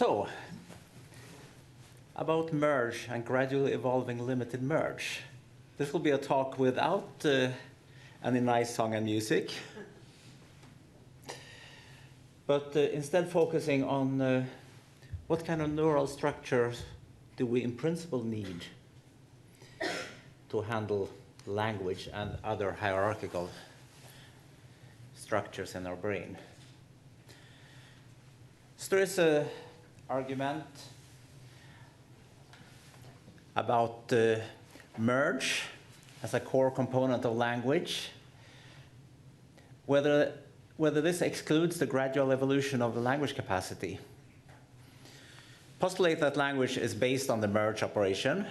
So, about merge and gradually evolving limited merge. This will be a talk without any nice song and music, but instead focusing on what kind of neural structures do we in principle need to handle language and other hierarchical structures in our brain. So there is an argument about merge as a core component of language, whether this excludes the gradual evolution of the language capacity. Postulate that language is based on the merge operation,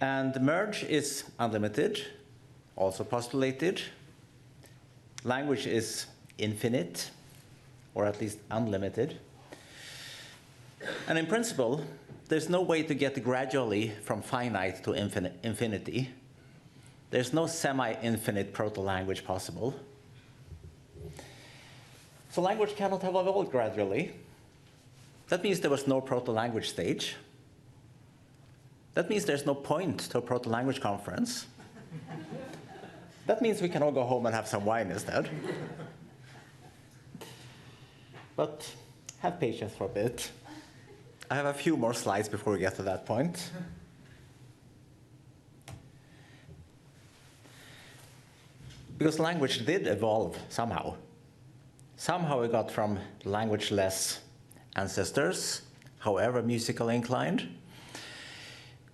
and the merge is unlimited, also postulated. Language is infinite, or at least unlimited. And in principle, there's no way to get gradually from finite to infinity. There's no semi-infinite proto-language possible. So language cannot have evolved gradually. That means there was no proto-language stage. That means there's no point to a proto-language conference. That means we can all go home and have some wine instead. But have patience for a bit. I have a few more slides before we get to that point. Because language did evolve somehow. Somehow it got from language-less ancestors, however musical inclined,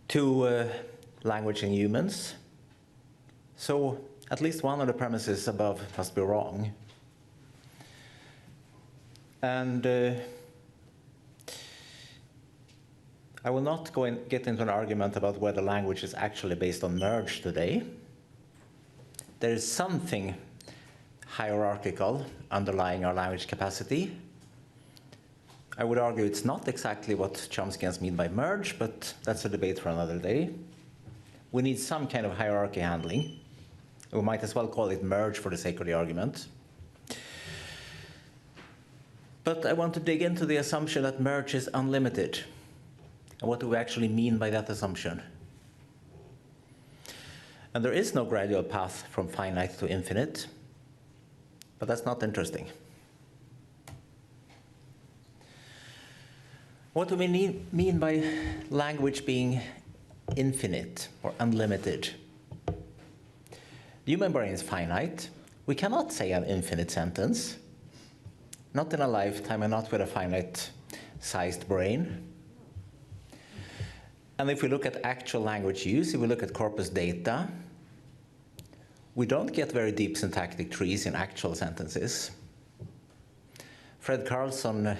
to language in humans. So at least one of the premises above must be wrong. And I will not get into an argument about whether language is actually based on merge today. There is something hierarchical underlying our language capacity. I would argue it's not exactly what Chomskyans mean by merge, but that's a debate for another day. We need some kind of hierarchy handling. We might as well call it merge for the sake of the argument. But I want to dig into the assumption that merge is unlimited. And what do we actually mean by that assumption? And there is no gradual path from finite to infinite, but that's not interesting. What do we mean by language being infinite or unlimited? The human brain is finite. We cannot say an infinite sentence. Not in a lifetime and not with a finite-sized brain. And if we look at actual language use, if we look at corpus data, we don't get very deep syntactic trees in actual sentences. Fred Carlson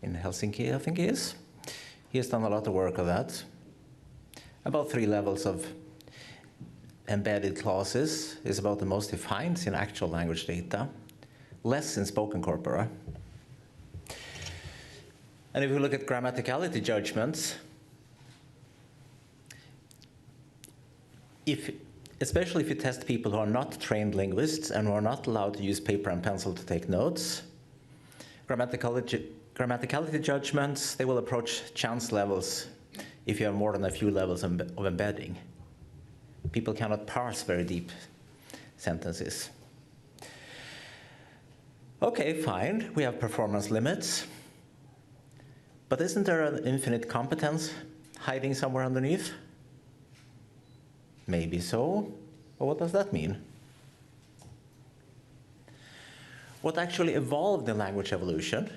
in Helsinki, I think he is. He has done a lot of work on that. About 3 levels of embedded clauses is about the most he finds in actual language data, less in spoken corpora. And if we look at grammaticality judgments, especially if you test people who are not trained linguists and who are not allowed to use paper and pencil to take notes, grammaticality judgments, they will approach chance levels if you have more than a few levels of embedding. People cannot parse very deep sentences. Okay, fine, we have performance limits. But isn't there an infinite competence hiding somewhere underneath? Maybe so, but what does that mean? What actually evolved in language evolution?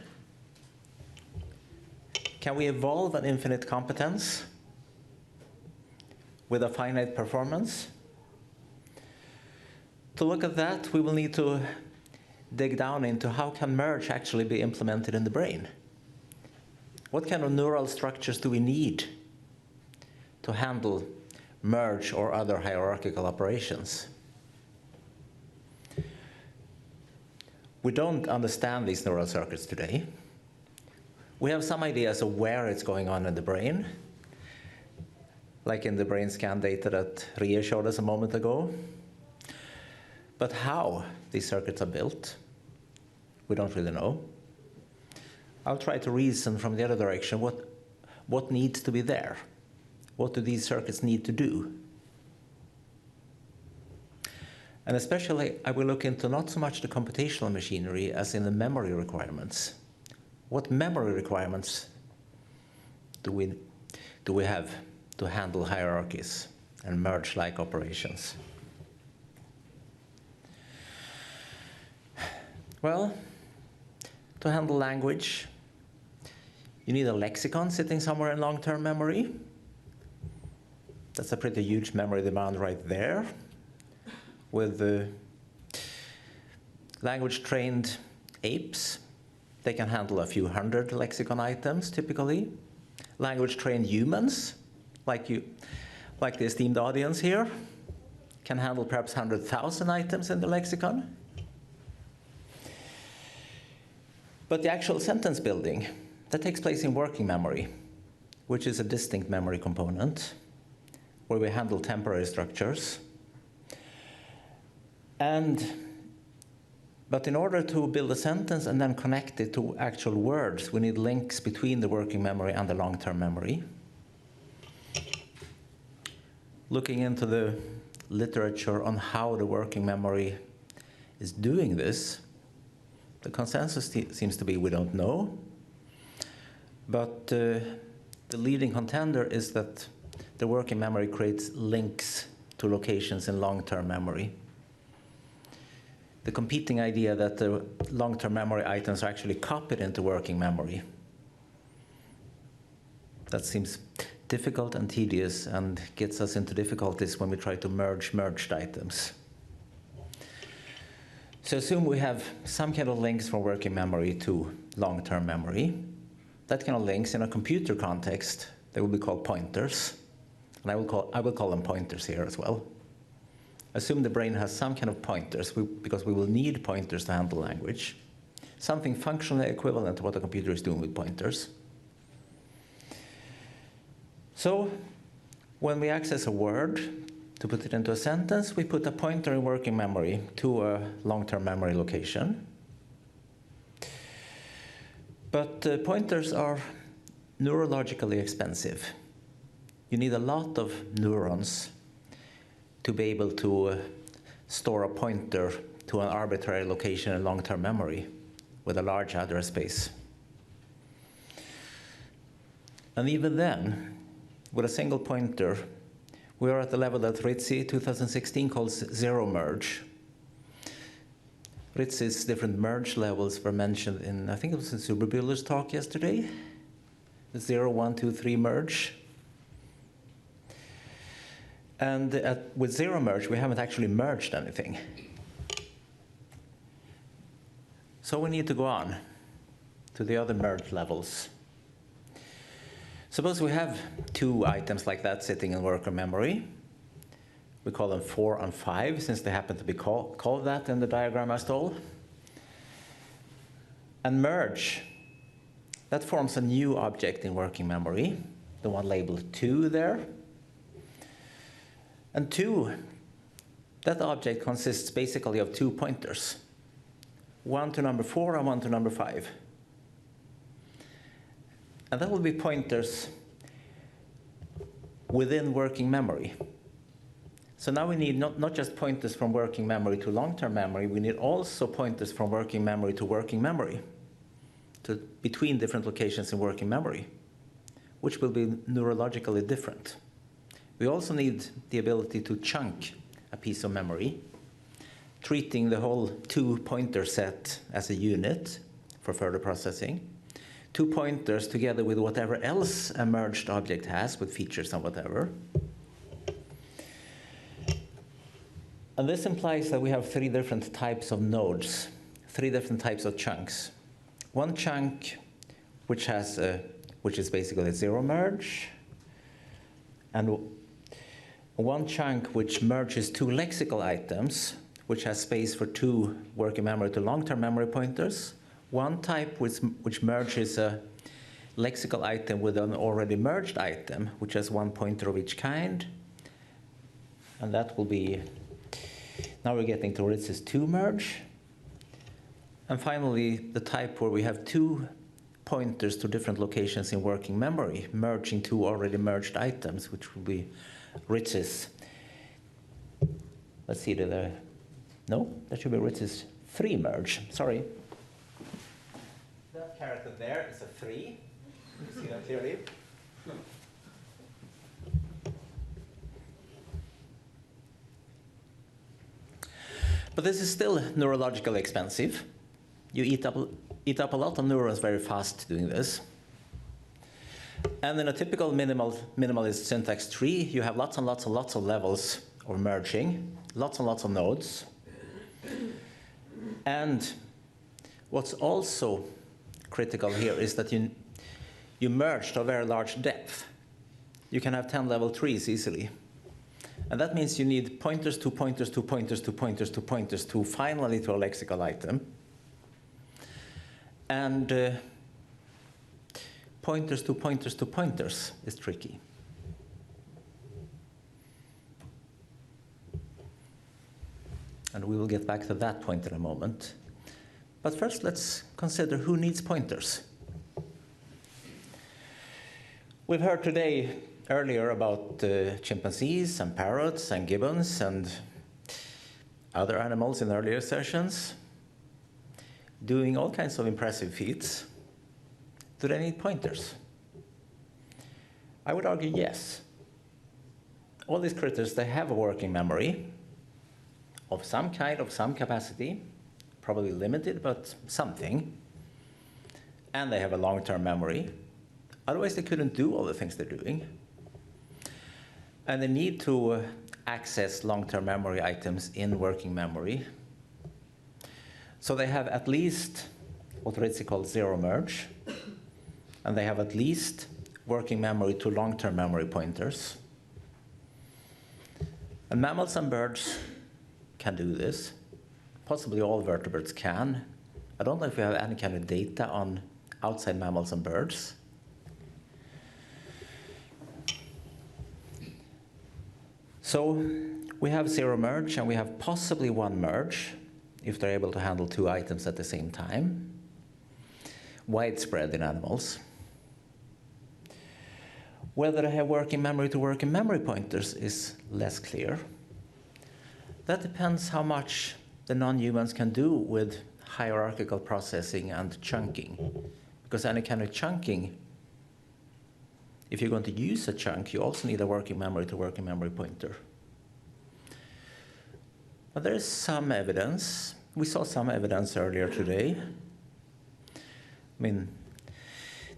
Can we evolve an infinite competence with a finite performance? To look at that, we will need to dig down into how can merge actually be implemented in the brain? What kind of neural structures do we need to handle merge or other hierarchical operations? We don't understand these neural circuits today. We have some ideas of where it's going on in the brain, like in the brain scan data that Ria showed us a moment ago. But how these circuits are built, we don't really know. I'll try to reason from the other direction what needs to be there. What do these circuits need to do? And especially, I will look into not so much the computational machinery as in the memory requirements. What memory requirements do we have to handle hierarchies and merge-like operations? Well, to handle language, you need a lexicon sitting somewhere in long-term memory. That's a pretty huge memory demand right there. With the language-trained apes, they can handle a few hundred lexicon items, typically. Language-trained humans, like the esteemed audience here, can handle perhaps 100,000 items in the lexicon. But the actual sentence building, that takes place in working memory, which is a distinct memory component, where we handle temporary structures. But in order to build a sentence and then connect it to actual words, we need links between the working memory and the long-term memory. Looking into the literature on how the working memory is doing this, the consensus seems to be we don't know. But the leading contender is that the working memory creates links to locations in long-term memory. The competing idea that the long-term memory items are actually copied into working memory. That seems difficult and tedious and gets us into difficulties when we try to merge merged items. So assume we have some kind of links from working memory to long-term memory. That kind of links in a computer context, they will be called pointers. And I will call them pointers here as well. Assume the brain has some kind of pointers, because we will need pointers to handle language. Something functionally equivalent to what a computer is doing with pointers. So when we access a word to put it into a sentence, we put a pointer in working memory to a long-term memory location. But pointers are neurologically expensive. You need a lot of neurons to be able to store a pointer to an arbitrary location in long-term memory with a large address space. And even then, with a single pointer, we are at the level that Ritzi 2016 calls zero merge. Ritzi's different merge levels were mentioned in, I think it was in Superbuehler's talk yesterday. The 0, 1, 2, 3 merge. And with zero merge, we haven't actually merged anything. So we need to go on to the other merge levels. Suppose we have two items like that sitting in worker memory. We call them 4 and 5, since they happen to be called that in the diagram I stole. And merge, that forms a new object in working memory, the one labeled 2 there. And 2, that object consists basically of 2 pointers, one to number 4 and one to number 5. And that will be pointers within working memory. So now we need not just pointers from working memory to long-term memory, we need also pointers from working memory to working memory, between different locations in working memory, which will be neurologically different. We also need the ability to chunk a piece of memory, treating the whole 2-pointer set as a unit for further processing. 2 pointers together with whatever else a merged object has, with features and whatever. And this implies that we have 3 different types of nodes, 3 different types of chunks. One chunk which is basically a zero merge, and one chunk which merges 2 lexical items, which has space for 2 working memory to long-term memory pointers. One type which merges a lexical item with an already merged item, which has 1 pointer of each kind. And that will be, now we're getting to Ritz's 2 merge. And finally, the type where we have 2 pointers to different locations in working memory, merging two already merged items, which will be Ritz's. Let's see, no, that should be Ritz's 3 merge, sorry. That character there is a 3. You see that clearly? But this is still neurologically expensive. You eat up a lot of neurons very fast doing this. And in a typical minimalist syntax tree, you have lots and lots and lots of levels of merging, lots and lots of nodes. And what's also critical here is that you merge to a very large depth. You can have 10-level trees easily. And that means you need pointers to pointers to pointers to pointers to pointers to finally to a lexical item. And pointers to pointers to pointers is tricky. And we will get back to that point in a moment. But first, let's consider who needs pointers. We've heard today earlier about chimpanzees and parrots and gibbons and other animals in earlier sessions doing all kinds of impressive feats. Do they need pointers? I would argue yes. All these critters, they have a working memory of some kind, of some capacity, probably limited, but something. And they have a long-term memory. Otherwise, they couldn't do all the things they're doing. And they need to access long-term memory items in working memory. So they have at least what Ritzy called zero merge. And they have at least working memory to long-term memory pointers. And mammals and birds can do this. Possibly all vertebrates can. I don't know if we have any kind of data on outside mammals and birds. So we have zero merge, and we have possibly one merge, if they're able to handle 2 items at the same time. Widespread in animals. Whether they have working memory to working memory pointers is less clear. That depends how much the non-humans can do with hierarchical processing and chunking. Because any kind of chunking, if you're going to use a chunk, you also need a working memory to working memory pointer. But there is some evidence. We saw some evidence earlier today. I mean,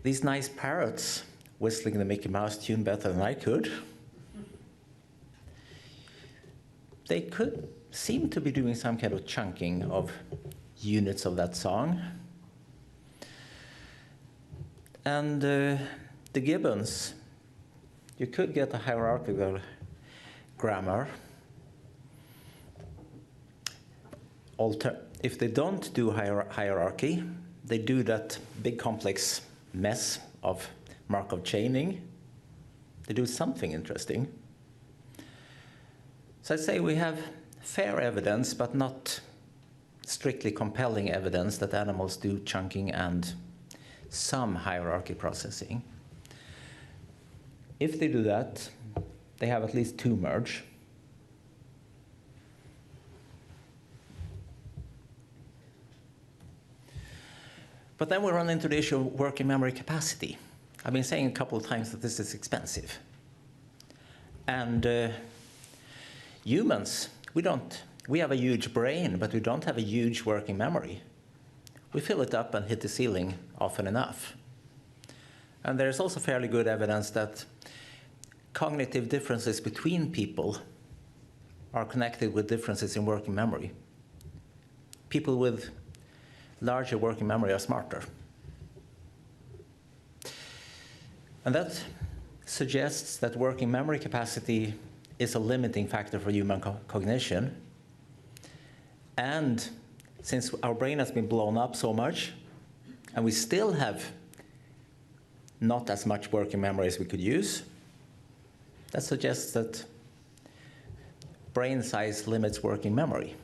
these nice parrots whistling the Mickey Mouse tune better than I could. They could seem to be doing some kind of chunking of units of that song. And the gibbons, you could get a hierarchical grammar. If they don't do hierarchy, they do that big complex mess of Markov chaining. They do something interesting. So I'd say we have fair evidence, but not strictly compelling evidence that animals do chunking and some hierarchy processing. If they do that, they have at least 2 merge. But then we run into the issue of working memory capacity. I've been saying a couple of times that this is expensive. And humans, we have a huge brain, but we don't have a huge working memory. We fill it up and hit the ceiling often enough. And there's also fairly good evidence that cognitive differences between people are connected with differences in working memory. People with larger working memory are smarter. And that suggests that working memory capacity is a limiting factor for human cognition. And since our brain has been blown up so much, and we still have not as much working memory as we could use, that suggests that brain size limits working memory.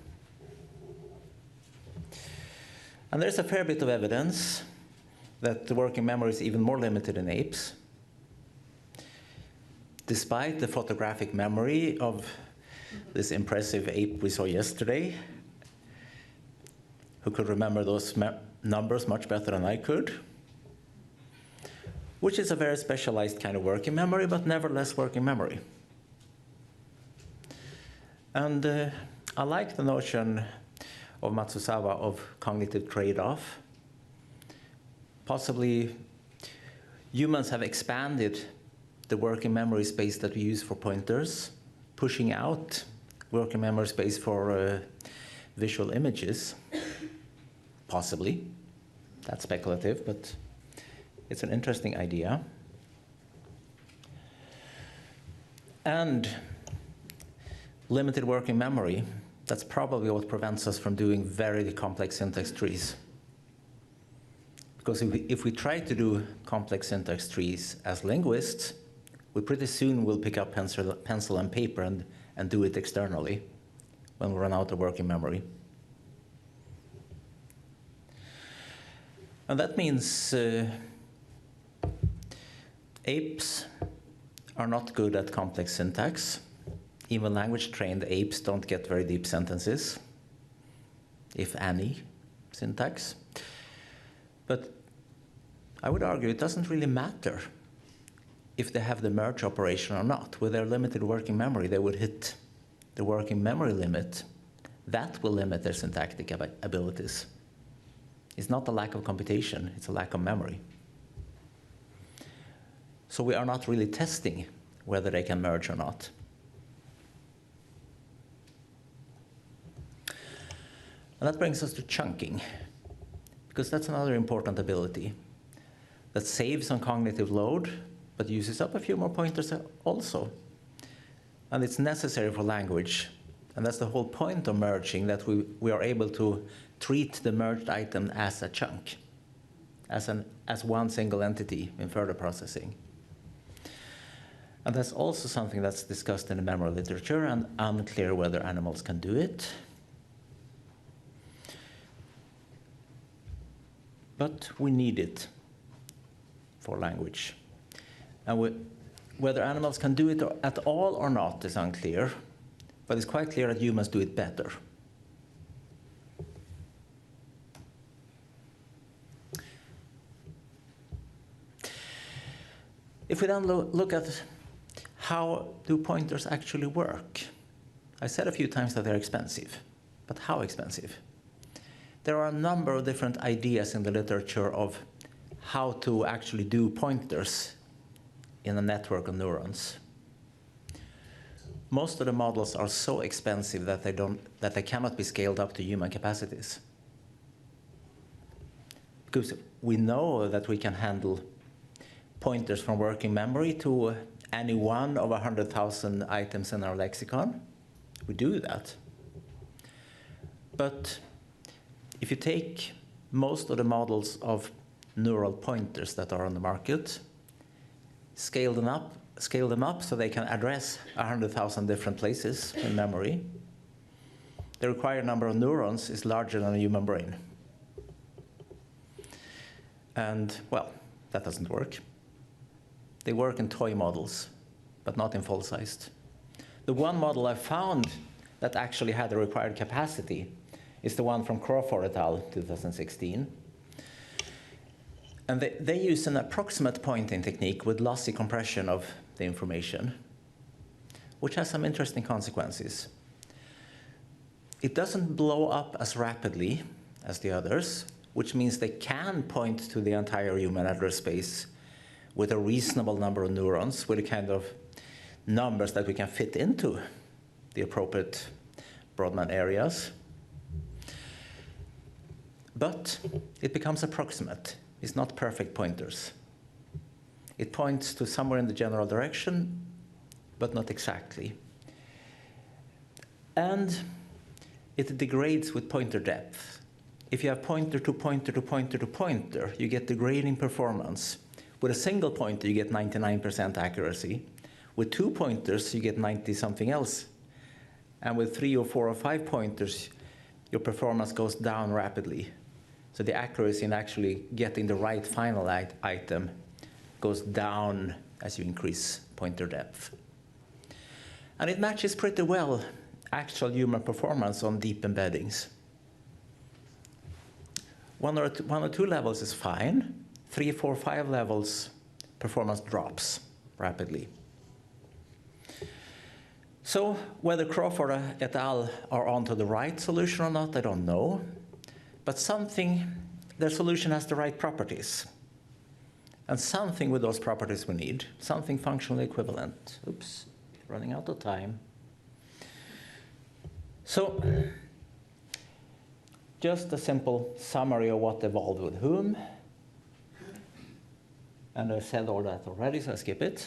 And there's a fair bit of evidence that the working memory is even more limited in apes. Despite the photographic memory of this impressive ape we saw yesterday, who could remember those numbers much better than I could, which is a very specialized kind of working memory, but nevertheless working memory. And I like the notion of Matsuzawa of cognitive trade-off. Possibly humans have expanded the working memory space that we use for pointers, pushing out working memory space for visual images. Possibly. That's speculative, but it's an interesting idea. And limited working memory, that's probably what prevents us from doing very complex syntax trees. Because if we try to do complex syntax trees as linguists, we pretty soon will pick up pencil and paper and do it externally when we run out of working memory. And that means apes are not good at complex syntax. Even language-trained apes don't get very deep sentences, if any syntax. But I would argue it doesn't really matter if they have the merge operation or not. With their limited working memory, they would hit the working memory limit. That will limit their syntactic abilities. It's not a lack of computation, it's a lack of memory. So we are not really testing whether they can merge or not. And that brings us to chunking, because that's another important ability that saves on cognitive load, but uses up a few more pointers also. And it's necessary for language. And that's the whole point of merging, that we are able to treat the merged item as a chunk, as one single entity in further processing. And that's also something that's discussed in the memory literature, and unclear whether animals can do it. But we need it for language. And whether animals can do it at all or not is unclear, but it's quite clear that humans do it better. If we then look at how do pointers actually work, I said a few times that they're expensive, but how expensive? There are a number of different ideas in the literature of how to actually do pointers in a network of neurons. Most of the models are so expensive that they cannot be scaled up to human capacities. Because we know that we can handle pointers from working memory to any one of 100,000 items in our lexicon. We do that. But if you take most of the models of neural pointers that are on the market, scale them up so they can address 100,000 different places in memory, the required number of neurons is larger than a human brain. And, well, that doesn't work. They work in toy models, but not in full-sized. The one model I found that actually had the required capacity is the one from Crawford et al. 2016. And they use an approximate pointing technique with lossy compression of the information, which has some interesting consequences. It doesn't blow up as rapidly as the others, which means they can point to the entire human address space with a reasonable number of neurons, with the kind of numbers that we can fit into the appropriate Brodmann areas. But it becomes approximate. It's not perfect pointers. It points to somewhere in the general direction, but not exactly. And it degrades with pointer depth. If you have pointer to pointer to pointer to pointer, you get degrading performance. With a single pointer, you get 99% accuracy. With 2 pointers, you get 90-something else. And with 3 or 4 or 5 pointers, your performance goes down rapidly. So the accuracy in actually getting the right final item goes down as you increase pointer depth. And it matches pretty well actual human performance on deep embeddings. One or two levels is fine. 3, 4, 5 levels, performance drops rapidly. So whether Crawford et al. Are onto the right solution or not, I don't know. But their solution has the right properties. And something with those properties we need, something functionally equivalent. Oops, running out of time. So just a simple summary of what evolved with whom. And I said all that already, so I skip it.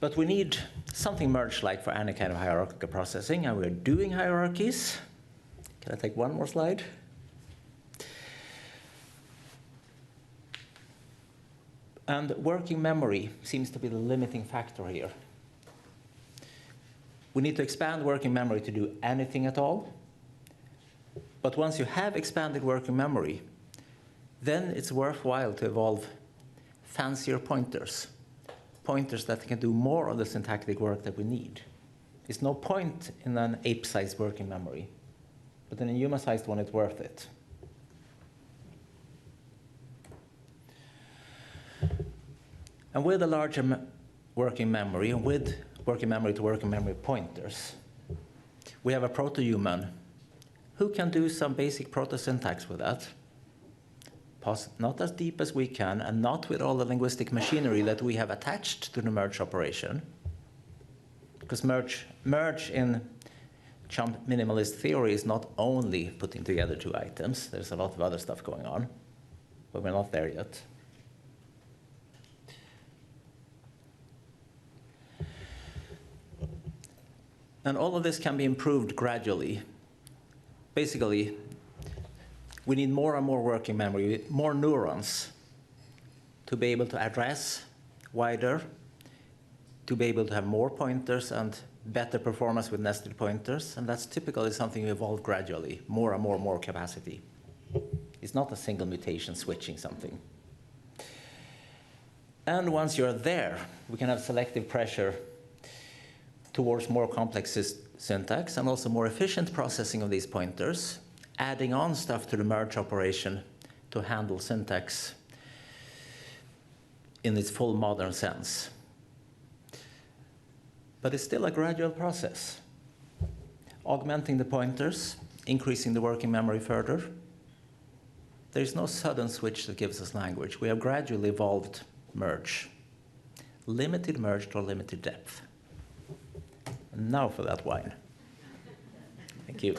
But we need something merge-like for any kind of hierarchical processing, and we're doing hierarchies. Can I take one more slide? And working memory seems to be the limiting factor here. We need to expand working memory to do anything at all. But once you have expanded working memory, then it's worthwhile to evolve fancier pointers that can do more of the syntactic work that we need. There's no point in an ape-sized working memory, but in a human-sized one, it's worth it. And with a larger working memory, and with working memory to working memory pointers, we have a proto-human who can do some basic proto-syntax with that. Not as deep as we can, and not with all the linguistic machinery that we have attached to the merge operation. Because merge in chump minimalist theory is not only putting together two items. There's a lot of other stuff going on, but we're not there yet. And all of this can be improved gradually. Basically, we need more and more working memory, more neurons to be able to address wider, to be able to have more pointers and better performance with nested pointers. And that's typically something we evolve gradually, more and more capacity. It's not a single mutation switching something. And once you're there, we can have selective pressure towards more complex syntax and also more efficient processing of these pointers, adding on stuff to the merge operation to handle syntax in its full modern sense. But it's still a gradual process. Augmenting the pointers, increasing the working memory further. There's no sudden switch that gives us language. We have gradually evolved merge. Limited merge to limited depth. And now for that wine. Thank you.